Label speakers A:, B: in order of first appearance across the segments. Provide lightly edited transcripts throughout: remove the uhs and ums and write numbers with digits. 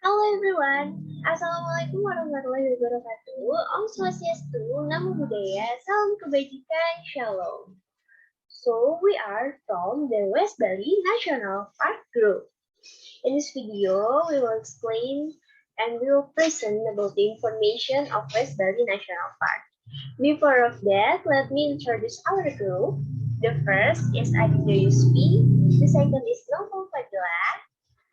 A: Halo everyone, Assalamualaikum warahmatullahi wabarakatuh. Om Swastiastu, Namo Buddhaya, Salam Kebajikan, Shalom. So we are from the West Bali National Park Group. In this video, we will explain and we will present about the information of West Bali National Park. Before of that, let me introduce our group. The first is Adinda Yusfi, the second is Novel Fadila,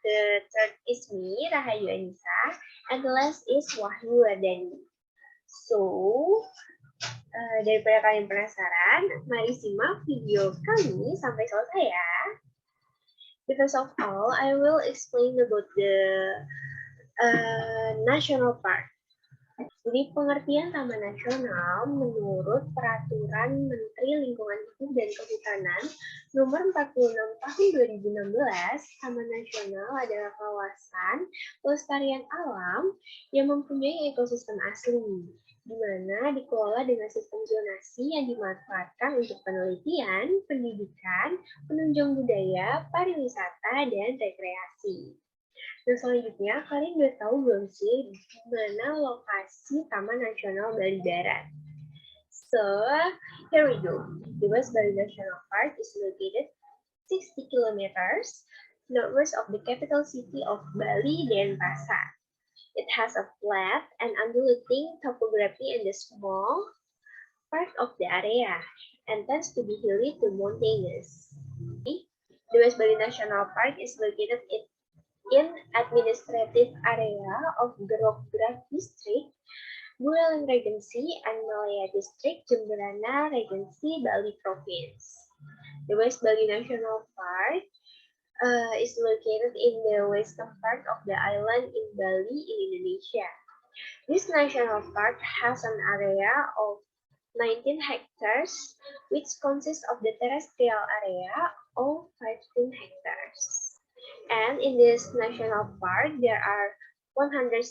A: the third is me, Rahayu Anissa, and the last is Wahyu Wadani. So, daripada kalian penasaran, mari simak video kami sampai selesai ya. First of all, I will explain about the national park. Jadi pengertian Taman Nasional menurut Peraturan Menteri Lingkungan Hidup dan Kehutanan Nomor 46 Tahun 2016, Taman Nasional adalah kawasan pelestarian alam yang mempunyai ekosistem asli, di mana dikelola dengan sistem zonasi yang dimanfaatkan untuk penelitian, pendidikan, penunjang budaya, pariwisata, dan rekreasi. Dan selanjutnya, kalian udah tahu belum sih di mana lokasi Taman Nasional Bali Barat? So, here we go. The West Bali National Park is located 60 kilometers northwest of the capital city of Bali, Denpasar. It has a flat and undulating topography in the small part of the area and tends to be hilly to mountainous. The West Bali National Park is located in administrative area of Gerok-Gerak District, Buleleng Regency, and Malaya District, Jemberana Regency, Bali Province. The West Bali National Park is located in the western part of the island in Bali, in Indonesia. This national park has an area of 19 hectares, which consists of the terrestrial area of 15 hectares. And in this national park, there are 160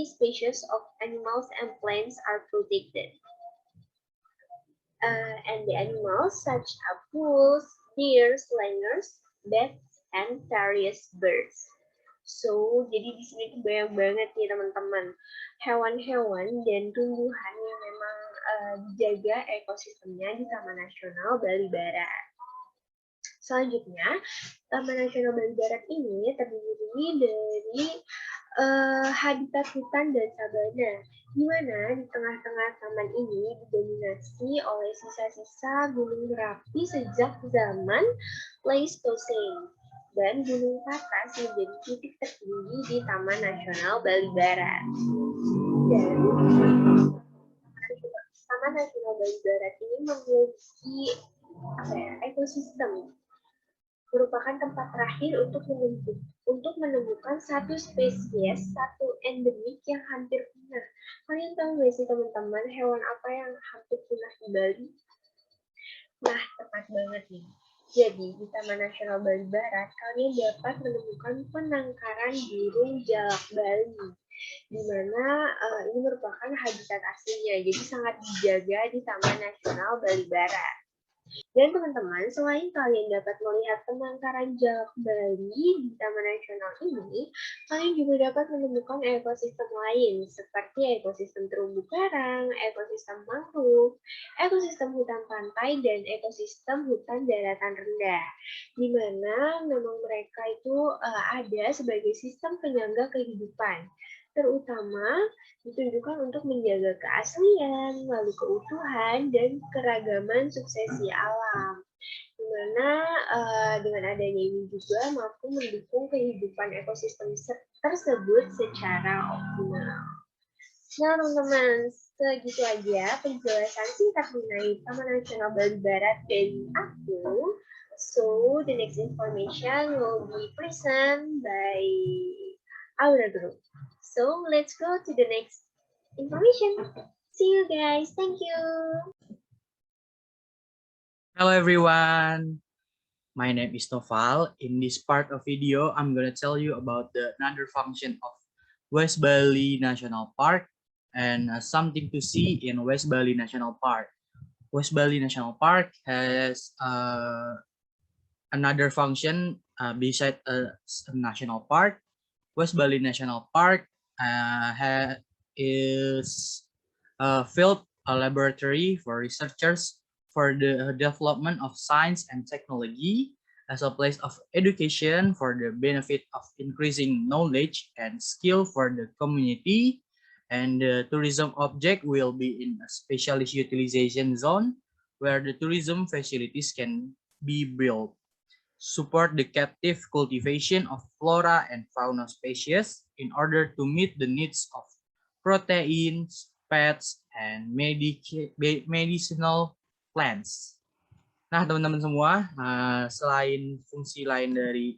A: species of animals and plants are protected. And the animals such as bulls, deer, slangers, bats, and various birds. So, jadi di sini tuh banyak banget nih teman-teman hewan-hewan dan tumbuhan yang memang dijaga ekosistemnya di Taman Nasional Bali Barat. Selanjutnya, Taman Nasional Bali Barat ini terdiri dari habitat hutan dan sabana, di mana di tengah-tengah taman ini didominasi oleh sisa-sisa Gunung Merapi sejak zaman Pleistocene, dan Gunung Patas menjadi titik tertinggi di Taman Nasional Bali Barat. Dan Taman Nasional Bali Barat ini memiliki ekosistem, merupakan tempat terakhir untuk menemukan satu spesies, satu endemik yang hampir punah. Kalian tahu nggak sih teman-teman hewan apa yang hampir punah di Bali? Nah, tepat banget nih. Jadi, di Taman Nasional Bali Barat, kalian dapat menemukan penangkaran burung jalak Bali, di mana ini merupakan habitat aslinya, jadi sangat dijaga di Taman Nasional Bali Barat. Dan teman-teman, selain kalian dapat melihat penangkaran jalak Bali di Taman Nasional ini, kalian juga dapat menemukan ekosistem lain seperti ekosistem terumbu karang, ekosistem mangrove, ekosistem hutan pantai, dan ekosistem hutan daratan rendah, di mana memang mereka itu ada sebagai sistem penyangga kehidupan, terutama ditunjukkan untuk menjaga keaslian, lalu keutuhan, dan keragaman suksesi alam. Dimana dengan adanya ini juga mampu mendukung kehidupan ekosistem tersebut secara optimal. Nah teman-teman, segitu aja penjelasan singkat mengenai Taman Nasional Bali Barat dari aku. So, the next information will be present by our group. So let's go to the next information. See you guys. Thank you.
B: Hello everyone. My name is Noval. In this part of video, I'm gonna tell you about another function of West Bali National Park and something to see in West Bali National Park. West Bali National Park has another function beside a national park. West Bali National Park is a field a laboratory for researchers for the development of science and technology, as a place of education for the benefit of increasing knowledge and skill for the community. And the tourism object will be in a specialist utilization zone where the tourism facilities can be built, support the captive cultivation of flora and fauna species in order to meet the needs of proteins, fats, and medicinal plants. Nah, teman-teman semua, selain fungsi lain dari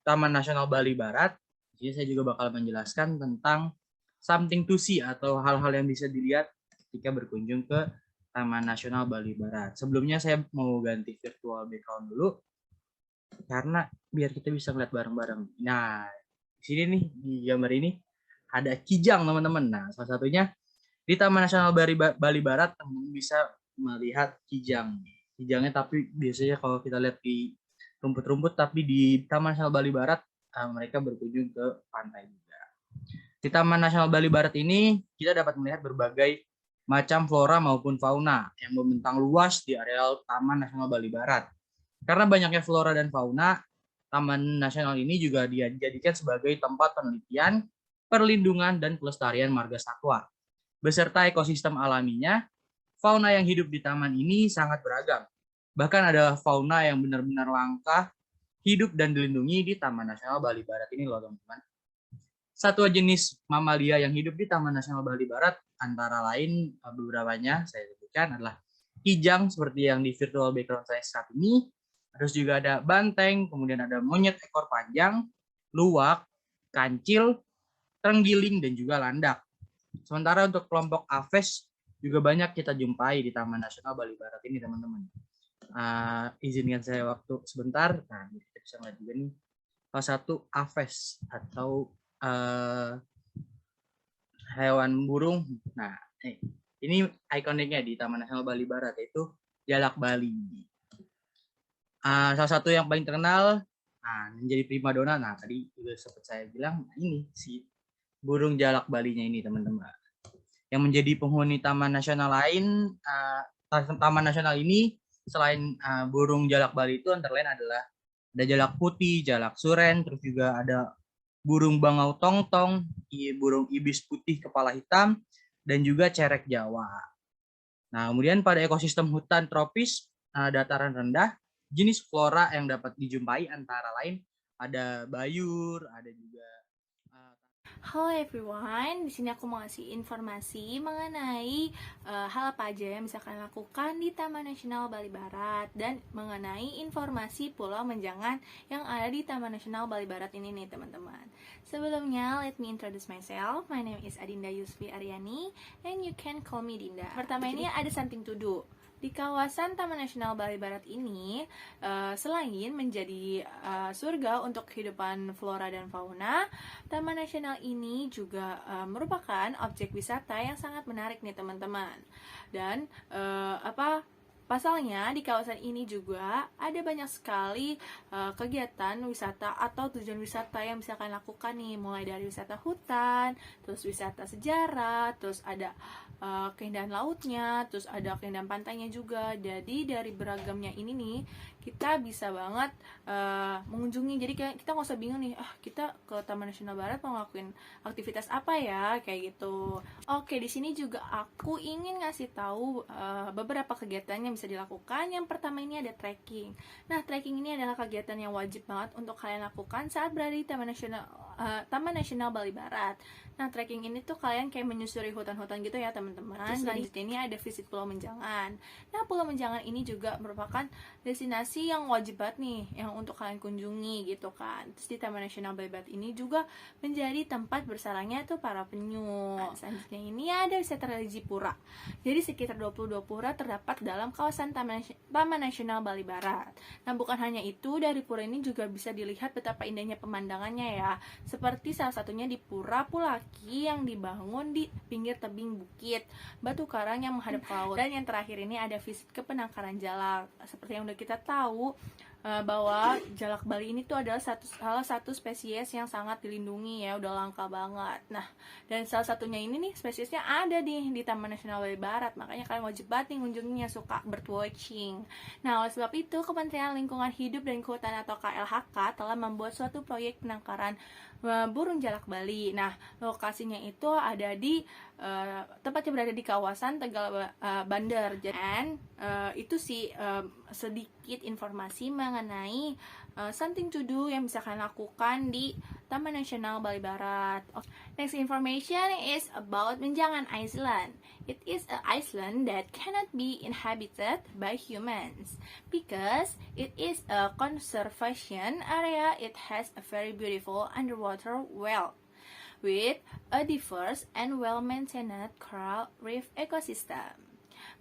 B: Taman Nasional Bali Barat, jadi saya juga bakal menjelaskan tentang something to see atau hal-hal yang bisa dilihat ketika berkunjung ke Taman Nasional Bali Barat. Sebelumnya saya mau ganti virtual background dulu karena biar kita bisa ngeliat bareng-bareng. Nah, di sini nih di gambar ini ada kijang, teman-teman. Nah, salah satunya di Taman Nasional Bali Barat teman-teman bisa melihat kijang. Kijangnya tapi biasanya kalau kita lihat di rumput-rumput, tapi di Taman Nasional Bali Barat mereka berkunjung ke pantai juga. Di Taman Nasional Bali Barat ini kita dapat melihat berbagai macam flora maupun fauna yang membentang luas di areal Taman Nasional Bali Barat. Karena banyaknya flora dan fauna, Taman Nasional ini juga dijadikan sebagai tempat penelitian, perlindungan, dan pelestarian marga satwa. Beserta ekosistem alaminya, fauna yang hidup di taman ini sangat beragam. Bahkan ada fauna yang benar-benar langka hidup dan dilindungi di Taman Nasional Bali Barat ini loh, teman-teman. Satwa jenis mamalia yang hidup di Taman Nasional Bali Barat antara lain beberapanya saya sebutkan adalah kijang seperti yang di virtual background saya saat ini. Terus juga ada banteng, kemudian ada monyet ekor panjang, luwak, kancil, terenggiling, dan juga landak. Sementara untuk kelompok aves juga banyak kita jumpai di Taman Nasional Bali Barat ini, teman-teman. Izinkan saya waktu sebentar. Nah, kita bisa lihat juga nih salah satu aves atau hewan burung. Nah, ini ikoniknya di Taman Nasional Bali Barat, yaitu jalak Bali. Salah satu yang paling terkenal menjadi primadona. Nah, tadi juga sempat saya bilang ini si burung jalak Balinya ini, teman-teman. Yang menjadi penghuni Taman Nasional lain, Taman Nasional ini selain burung jalak Bali itu antara lain adalah ada jalak putih, jalak suren, terus juga ada burung bangau tongtong, burung ibis putih kepala hitam, dan juga cerek Jawa. Nah, kemudian pada ekosistem hutan tropis dataran rendah, jenis flora yang dapat dijumpai antara lain ada bayur, ada juga
C: Halo everyone, di sini aku mau ngasih informasi mengenai hal apa aja yang bisa kalian lakukan di Taman Nasional Bali Barat dan mengenai informasi Pulau Menjangan yang ada di Taman Nasional Bali Barat ini nih teman-teman. Sebelumnya, let me introduce myself. My name is Adinda Yusfi Aryani and you can call me Dinda. Pertama ini ada something to do. Di kawasan Taman Nasional Bali Barat ini, selain menjadi surga untuk kehidupan flora dan fauna, Taman Nasional ini juga merupakan objek wisata yang sangat menarik nih teman-teman. Dan pasalnya di kawasan ini juga ada banyak sekali kegiatan wisata atau tujuan wisata yang bisa kalian lakukan nih, mulai dari wisata hutan, terus wisata sejarah, terus ada keindahan lautnya, terus ada keindahan pantainya juga. Jadi dari beragamnya ini nih kita bisa banget mengunjungi. Jadi kita nggak usah bingung nih, kita ke Taman Nasional Barat mau ngelakuin aktivitas apa ya, kayak gitu. Oke, di sini juga aku ingin ngasih tahu beberapa kegiatan yang bisa dilakukan. Yang pertama ini ada trekking. Nah, trekking ini adalah kegiatan yang wajib banget untuk kalian lakukan saat berada di Taman Nasional Bali Barat. Nah, trekking ini tuh kalian kayak menyusuri hutan-hutan gitu ya teman-teman. Selanjutnya ini ada visit Pulau Menjangan. Nah, Pulau Menjangan ini juga merupakan destinasi yang wajib banget nih yang untuk kalian kunjungi gitu kan. Terus di Taman Nasional Bali Barat ini juga menjadi tempat bersarangnya tuh para penyu. Nah, selanjutnya ini ada wisata religi pura. Jadi sekitar 22 pura terdapat dalam kawasan Taman Nasional Bali Barat. Nah, bukan hanya itu, dari pura ini juga bisa dilihat betapa indahnya pemandangannya ya. Seperti salah satunya di Pura Pulaki yang dibangun di pinggir tebing bukit batu karang yang menghadap ke laut. Dan yang terakhir ini ada visit ke penangkaran jalak. Seperti yang udah kita tahu, bahwa jalak Bali ini tuh adalah salah satu spesies yang sangat dilindungi ya, udah langka banget. Nah, dan salah satunya ini nih spesiesnya ada di Taman Nasional Bali Barat, makanya kalian wajib banget nih ngunjunginya, suka birdwatching. Nah, oleh sebab itu Kementerian Lingkungan Hidup dan Kehutanan atau KLHK telah membuat suatu proyek penangkaran burung jalak Bali. Nah, lokasinya itu ada di tempatnya berada di kawasan Tegal Bandar. Dan itu sih sedikit informasi mengenai something to do yang bisa kalian lakukan di Taman Nasional Bali Barat. Next information is about Menjangan Island. It is an island that cannot be inhabited by humans because it is a conservation area. It has a very beautiful underwater world with a diverse and well-maintained coral reef ecosystem.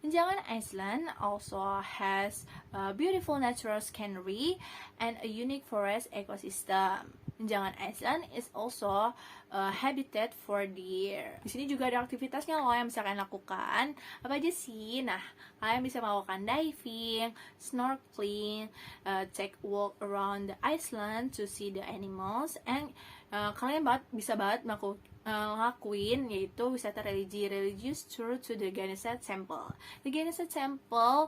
C: Menjangan Island also has a beautiful natural scenery and a unique forest ecosystem. Menjangan Island is also a habitat for deer. Di sini juga ada aktivitasnya loh yang bisa kalian lakukan. Apa aja sih? Nah, kalian bisa melakukan diving, snorkeling, take walk around the island to see the animals, and kalian bisa ngelakuin yaitu wisata religious tour to the Ganesha Temple. The Ganesha Temple,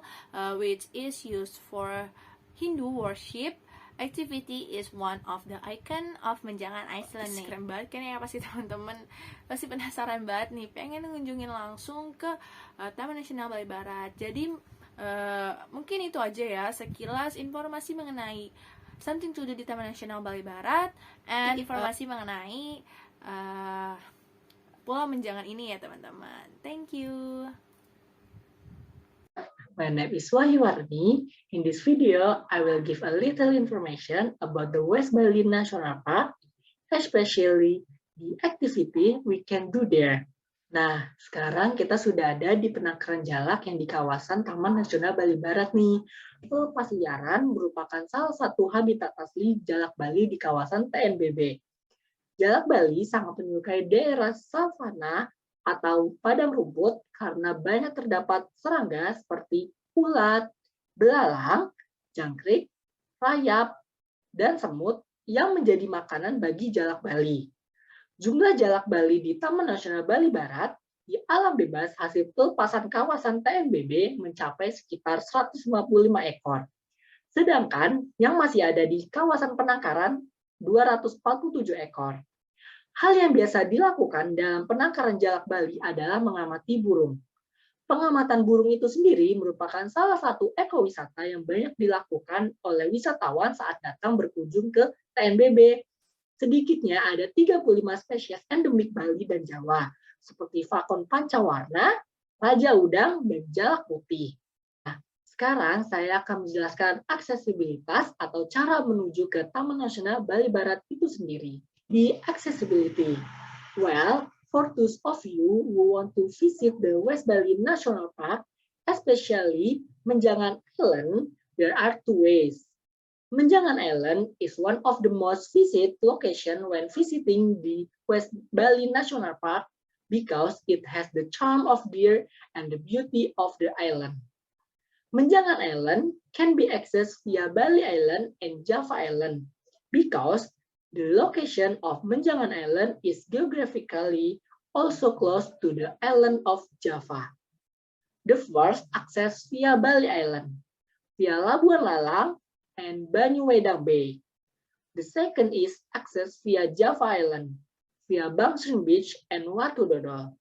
C: which is used for Hindu worship activity, is one of the icon of Menjangan Island nih. Keren banget kan ya, pasti teman-teman pasti penasaran banget nih, pengen ngunjungin langsung ke Taman Nasional Bali Barat. Jadi mungkin itu aja ya sekilas informasi mengenai something to do di Taman Nasional Bali Barat and informasi mengenai Pulau Menjangan ini ya teman-teman. Thank you.
D: My name is Wahyuwarni. In this video, I will give a little information about the West Bali National Park, especially the activity we can do there. Nah, sekarang kita sudah ada di penangkaran jalak yang di kawasan Taman Nasional Bali Barat nih. Pelepas liaran merupakan salah satu habitat asli jalak Bali di kawasan TNBB. Jalak Bali sangat menyukai daerah savana atau padang rumput karena banyak terdapat serangga seperti ulat, belalang, jangkrik, rayap, dan semut yang menjadi makanan bagi jalak Bali. Jumlah jalak Bali di Taman Nasional Bali Barat di alam bebas hasil pelepasan kawasan TNBB mencapai sekitar 155 ekor. Sedangkan yang masih ada di kawasan penangkaran 247 ekor. Hal yang biasa dilakukan dalam penangkaran jalak Bali adalah mengamati burung. Pengamatan burung itu sendiri merupakan salah satu ekowisata yang banyak dilakukan oleh wisatawan saat datang berkunjung ke TNBB. Sedikitnya ada 35 spesies endemik Bali dan Jawa, seperti fakon pancawarna, raja udang, dan jalak putih. Nah, sekarang saya akan menjelaskan aksesibilitas atau cara menuju ke Taman Nasional Bali Barat itu sendiri. The accessibility. Well, for those of you who want to visit the West Bali National Park, especially Menjangan Island, there are two ways. Menjangan Island is one of the most visited location when visiting the West Bali National Park because it has the charm of deer and the beauty of the island. Menjangan Island can be accessed via Bali Island and Java Island because the location of Menjangan Island is geographically also close to the island of Java. The first access via Bali Island, via Labuan Lalang and Banyuwedang Bay. The second is access via Java Island, via Bangsering Beach and Watu Dodol.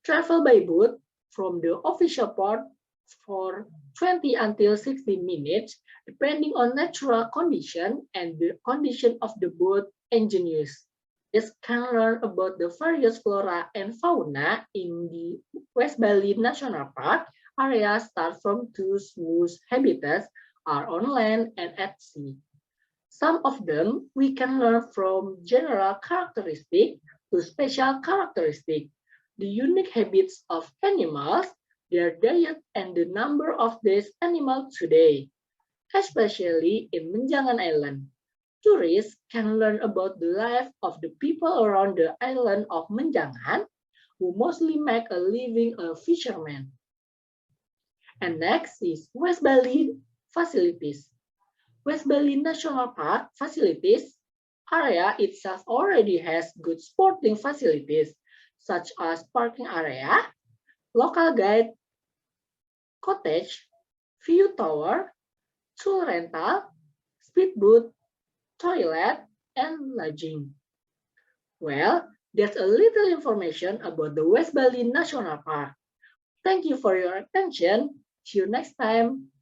D: Travel by boat from the official port for 20 until 60 minutes, depending on natural condition and the condition of the boat engine use. This can learn about the various flora and fauna in the West Bali National Park area start from two most habitats are on land and at sea. Some of them we can learn from general characteristic to special characteristic, the unique habits of animals, their diet, and the number of these animals today. Especially in Menjangan Island, tourists can learn about the life of the people around the island of Menjangan, who mostly make a living as fishermen. And next is West Bali facilities. West Bali National Park facilities area itself already has good sporting facilities, such as parking area, local guide, cottage, view tower, tool rental, speedboat, toilet, and lodging. Well, that's a little information about the West Bali National Park. Thank you for your attention. See you next time.